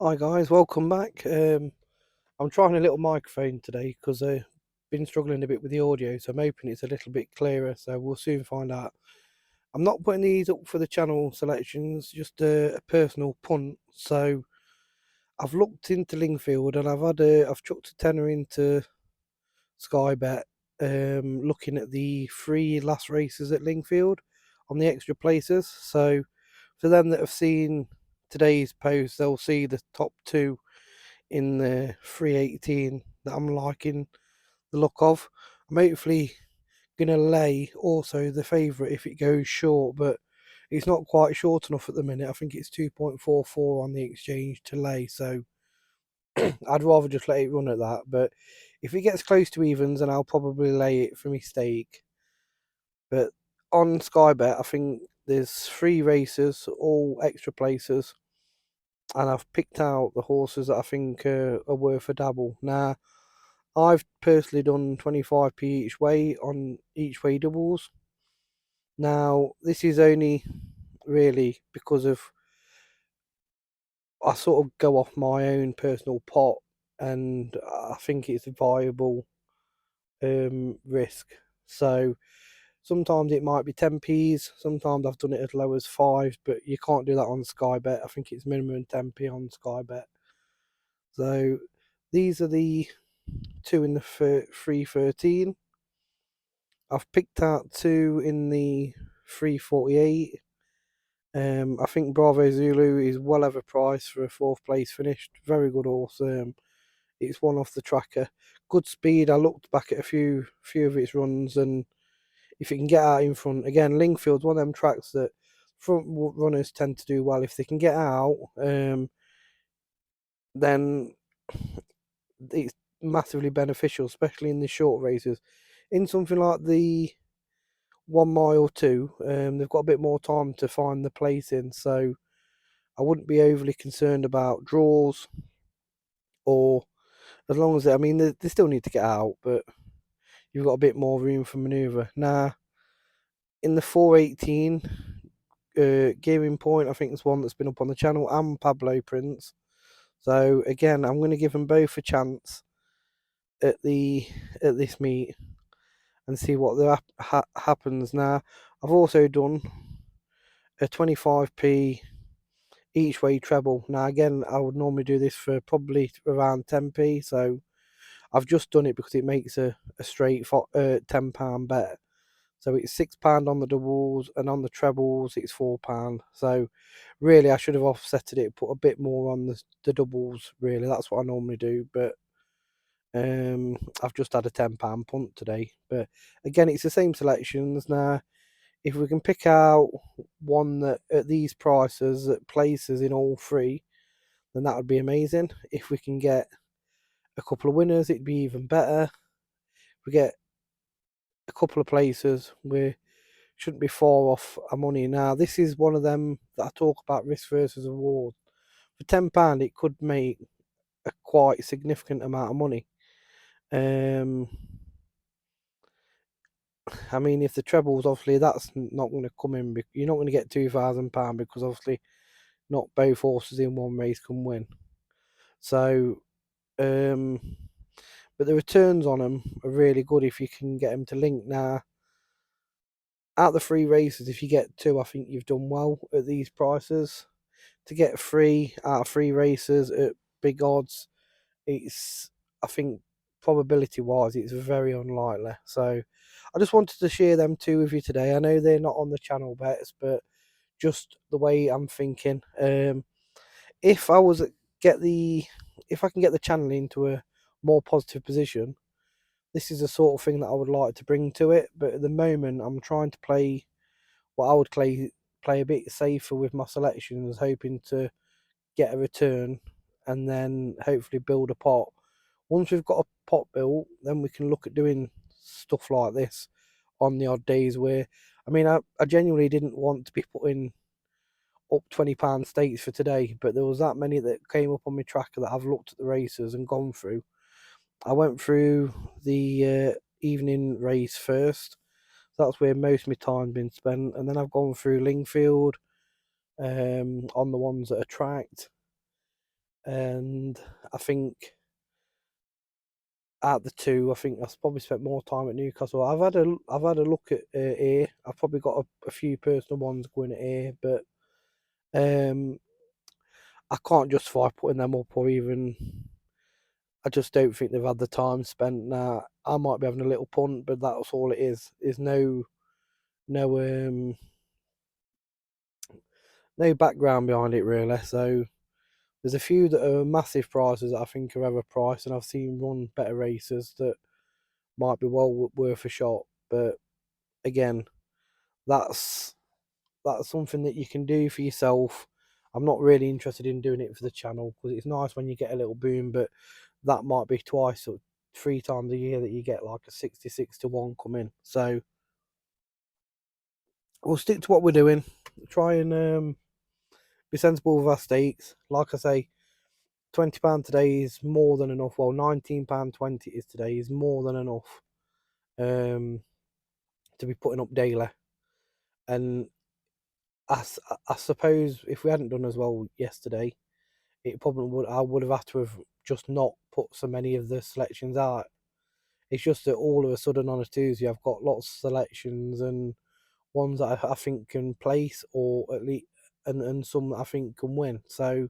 Hi guys, welcome back. I'm trying a little microphone today because I've been struggling a bit with the audio, so I'm hoping it's a little bit clearer. So we'll soon find out. I'm not putting these up for the channel selections, just a personal punt. So I've looked into Lingfield and I've chucked a tenner into Sky Bet, looking at the three last races at Lingfield on the extra places. So for them that have seen today's post, they'll see the top two in the 318 that I'm liking the look of. I'm hopefully gonna lay also the favourite if it goes short, but it's not quite short enough at the minute. I think it's 2.44 on the exchange to lay, so I'd rather just let it run at that. But if it gets close to evens, then I'll probably lay it for my stake. But on Sky Bet, I think there's three races, all extra places, and I've picked out the horses that I think are worth a dabble. Now, I've personally done 25p each way on each way doubles. Now, this is only really because of I sort of go off my own personal pot, and I think it's a viable risk. So sometimes it might be 10p's, sometimes I've done it as low as 5, but you can't do that on Sky Bet. I think it's minimum 10p on Sky Bet. So these are the two in the 313. I've picked out two in the 348. I think Bravo Zulu is well overpriced for a fourth place finish. Very good horse. It's one off the tracker. Good speed. I looked back at a few of its runs, and if it can get out in front again, Lingfield's one of them tracks that front runners tend to do well. If they can get out, then it's massively beneficial, especially in the short races. In something like the 1 mile too, they've got a bit more time to find the place in, so I wouldn't be overly concerned about draws or as long as I mean they still need to get out, but you've got a bit more room for manoeuvre. Now in the 418 Gearing Point, I think it's one that's been up on the channel, and Pablo Prince. So again, I'm going to give them both a chance at the at this meet and see what happens. Now I've also done a 25p each way treble. Now again, I would normally do this for probably around 10p, so I've just done it because it makes a straight £10 bet. So it's £6 on the doubles, and on the trebles it's £4. So really, I should have offsetted it, put a bit more on the doubles. Really, that's what I normally do. But I've just had a £10 punt today. But again, it's the same selections now. If we can pick out one that at these prices that places in all three, then that would be amazing. If we can get a couple of winners, it'd be even better. If we get a couple of places, we shouldn't be far off our money. Now, this is one of them that I talk about risk versus reward. For £10, it could make a quite significant amount of money. Um, I mean, if the trebles, obviously, that's not going to come in. You're not going to get £2,000 because obviously not both horses in one race can win. So, but the returns on them are really good if you can get them to link. Now, out of the three races, if you get two, I think you've done well at these prices. To get three out of three races at big odds, it's I think probability wise, it's very unlikely. So I just wanted to share them two with you today. I know they're not on the channel bets, but just the way I'm thinking. If I was get the if I can get the channel into a more positive position, this is the sort of thing that I would like to bring to it. But at the moment, I'm trying to play what I would play a bit safer with my selections, hoping to get a return and then hopefully build a pot. Once we've got a pot built, then we can look at doing stuff like this on the odd days where I mean I genuinely didn't want to be putting up £20 stakes for today, but there was that many that came up on my tracker that I've looked at the races and gone through. I went through the evening race first. That's where most of my time's been spent, and then I've gone through Lingfield on the ones that attract. and I think out the two, I think I've probably spent more time at Newcastle. I've had a look at here. I've probably got a few personal ones going at here, but um, I can't justify putting them up or even. I just don't think they've had the time spent. Now I might be having a little punt, but that's all it is. There's no no background behind it really. So there's a few that are massive prices that I think are overpriced, and I've seen run better races that might be well worth a shot. But again, that's something that you can do for yourself. I'm not really interested in doing it for the channel because it's nice when you get a little boom, but that might be twice or three times a year that you get like a 66 to 1 come in. So we'll stick to what we're doing. Try and be sensible with our stakes. Like I say, £20 today is more than enough. Well, £19.20 is today is more than enough um, to be putting up daily. And I suppose if we hadn't done as well yesterday, it probably would. I would have had to have just not put so many of the selections out. It's just that all of a sudden on a Tuesday, I've got lots of selections and ones that I think can place or at least and some that I think can win. So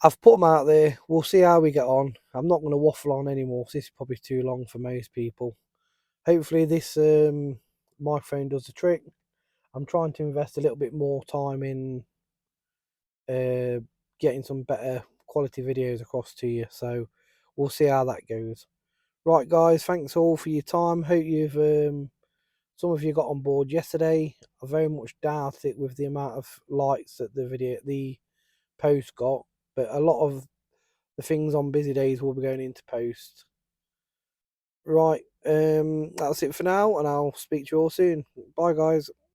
I've put them out there. We'll see how we get on. I'm not going to waffle on anymore. This is probably too long for most people. Hopefully this microphone does the trick. I'm trying to invest a little bit more time in uh, getting some better quality videos across to you. So we'll see how that goes. Right, guys. Thanks all for your time. Hope you've some of you got on board yesterday. I very much doubt it with the amount of likes that the post got, but a lot of the things on busy days will be going into post. Right, that's it for now, and I'll speak to you all soon. Bye, guys.